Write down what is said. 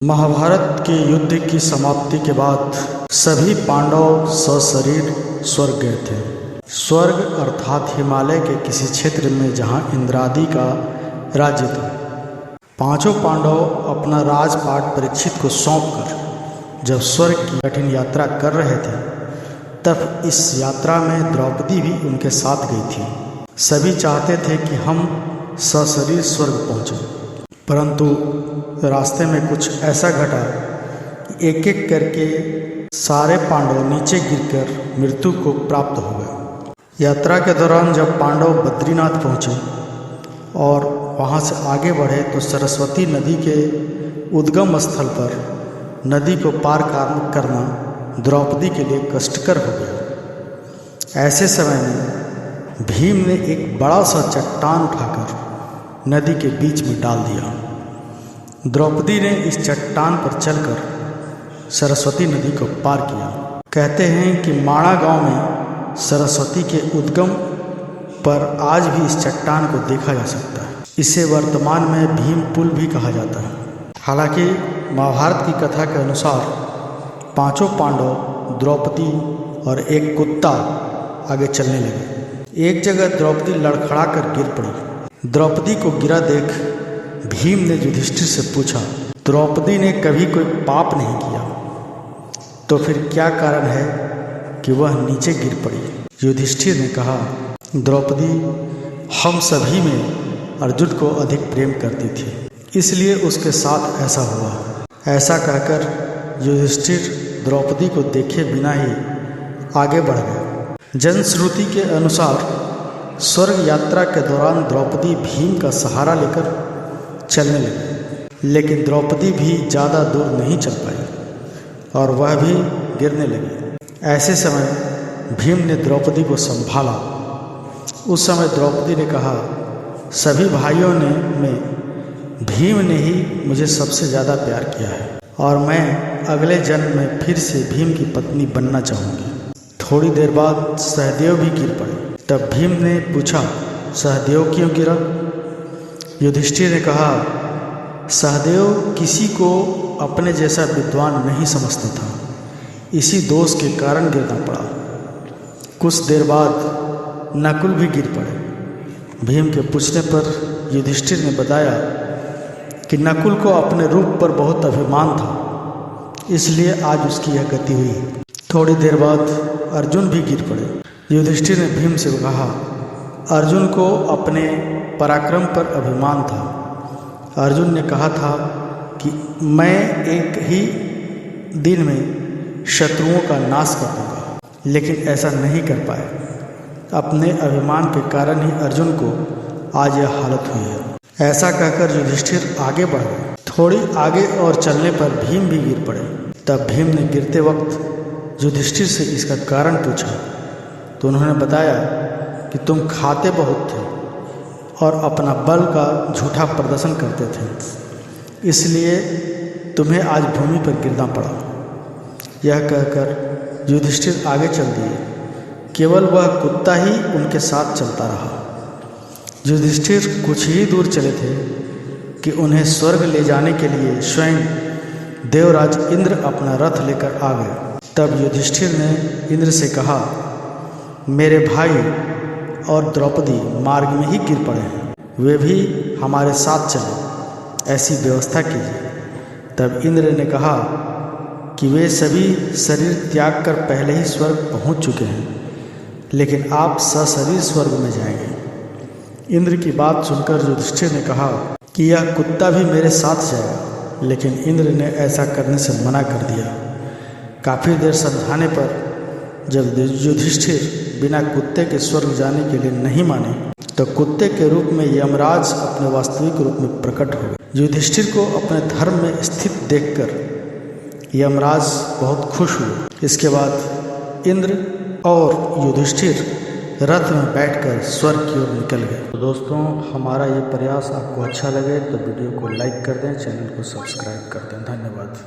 महाभारत के युद्ध की समाप्ति के बाद सभी पांडव सशरीर स्वर्ग गए थे। स्वर्ग अर्थात हिमालय के किसी क्षेत्र में जहां इंद्रादि का राज्य था। पांचों पांडव अपना राजपाट परीक्षित को सौंपकर जब स्वर्ग की कठिन यात्रा कर रहे थे, तब इस यात्रा में द्रौपदी भी उनके साथ गई थी। सभी चाहते थे कि हम सशरीर स्वर्ग पहुँचें, परंतु रास्ते में कुछ ऐसा घटा कि एक एक करके सारे पांडव नीचे गिरकर मृत्यु को प्राप्त हो गए। यात्रा के दौरान जब पांडव बद्रीनाथ पहुँचे और वहाँ से आगे बढ़े तो सरस्वती नदी के उद्गम स्थल पर नदी को पार करना द्रौपदी के लिए कष्टकर हो गया। ऐसे समय में भीम ने एक बड़ा सा चट्टान उठाकर नदी के बीच में डाल दिया। द्रौपदी ने इस चट्टान पर चलकर सरस्वती नदी को पार किया। कहते हैं कि माणा गांव में सरस्वती के उद्गम पर आज भी इस चट्टान को देखा जा सकता है। इसे वर्तमान में भीम पुल भी कहा जाता है। हालांकि महाभारत की कथा के अनुसार पांचों पांडव, द्रौपदी और एक कुत्ता आगे चलने लगे। एक जगह द्रौपदी लड़खड़ा कर गिर पड़ी। द्रौपदी को गिरा देख भीम ने युधिष्ठिर से पूछा, द्रौपदी ने कभी कोई पाप नहीं किया, तो फिर क्या कारण है कि वह नीचे गिर पड़ी? युधिष्ठिर ने कहा, द्रौपदी हम सभी में अर्जुन को अधिक प्रेम करती थी, इसलिए उसके साथ ऐसा हुआ। ऐसा कहकर युधिष्ठिर द्रौपदी को देखे बिना ही आगे बढ़ गए। जनश्रुति के अनुसार स्वर्ग यात्रा के दौरान द्रौपदी भीम का सहारा लेकर चलने लगी, लेकिन द्रौपदी भी ज़्यादा दूर नहीं चल पाई और वह भी गिरने लगी। ऐसे समय भीम ने द्रौपदी को संभाला। उस समय द्रौपदी ने कहा, सभी भाइयों में भीम ने ही मुझे सबसे ज़्यादा प्यार किया है और मैं अगले जन्म में फिर से भीम की पत्नी बनना चाहूँगी। थोड़ी देर बाद सहदेव भी गिर पड़े। तब भीम ने पूछा, सहदेव क्यों गिरा? युधिष्ठिर ने कहा, सहदेव किसी को अपने जैसा विद्वान नहीं समझता था, इसी दोष के कारण गिरना पड़ा। कुछ देर बाद नकुल भी गिर पड़े। भीम के पूछने पर युधिष्ठिर ने बताया कि नकुल को अपने रूप पर बहुत अभिमान था, इसलिए आज उसकी यह गति हुई। थोड़ी देर बाद अर्जुन भी गिर पड़े। युधिष्ठिर ने भीम से कहा, अर्जुन को अपने पराक्रम पर अभिमान था। अर्जुन ने कहा था कि मैं एक ही दिन में शत्रुओं का नाश कर दूंगा, लेकिन ऐसा नहीं कर पाए। अपने अभिमान के कारण ही अर्जुन को आज यह हालत हुई है। ऐसा कहकर युधिष्ठिर आगे बढ़ गए। थोड़ी आगे और चलने पर भीम भी गिर पड़े। तब भीम ने गिरते वक्त युधिष्ठिर से इसका कारण पूछा, तो उन्होंने बताया कि तुम खाते बहुत थे और अपना बल का झूठा प्रदर्शन करते थे, इसलिए तुम्हें आज भूमि पर गिरना पड़ा। यह कहकर युधिष्ठिर आगे चल दिए। केवल वह कुत्ता ही उनके साथ चलता रहा। युधिष्ठिर कुछ ही दूर चले थे कि उन्हें स्वर्ग ले जाने के लिए स्वयं देवराज इंद्र अपना रथ लेकर आ गए। तब युधिष्ठिर ने इंद्र से कहा, मेरे भाई और द्रौपदी मार्ग में ही गिर पड़े हैं, वे भी हमारे साथ चले, ऐसी व्यवस्था कीजिए। तब इंद्र ने कहा कि वे सभी शरीर त्याग कर पहले ही स्वर्ग पहुंच चुके हैं, लेकिन आप सशरीर स्वर्ग में जाएंगे। इंद्र की बात सुनकर युधिष्ठिर ने कहा कि यह कुत्ता भी मेरे साथ जाएगा, लेकिन इंद्र ने ऐसा करने से मना कर दिया। काफ़ी देर समझाने पर जब युधिष्ठिर बिना कुत्ते के स्वर्ग जाने के लिए नहीं माने, तो कुत्ते के रूप में यमराज अपने वास्तविक रूप में प्रकट हो गए। युधिष्ठिर को अपने धर्म में स्थित देखकर यमराज बहुत खुश हुए। इसके बाद इंद्र और युधिष्ठिर रथ में बैठकर स्वर्ग की ओर निकल गए। तो दोस्तों, हमारा ये प्रयास आपको अच्छा लगे तो वीडियो को लाइक कर दें, चैनल को सब्सक्राइब कर दें। धन्यवाद।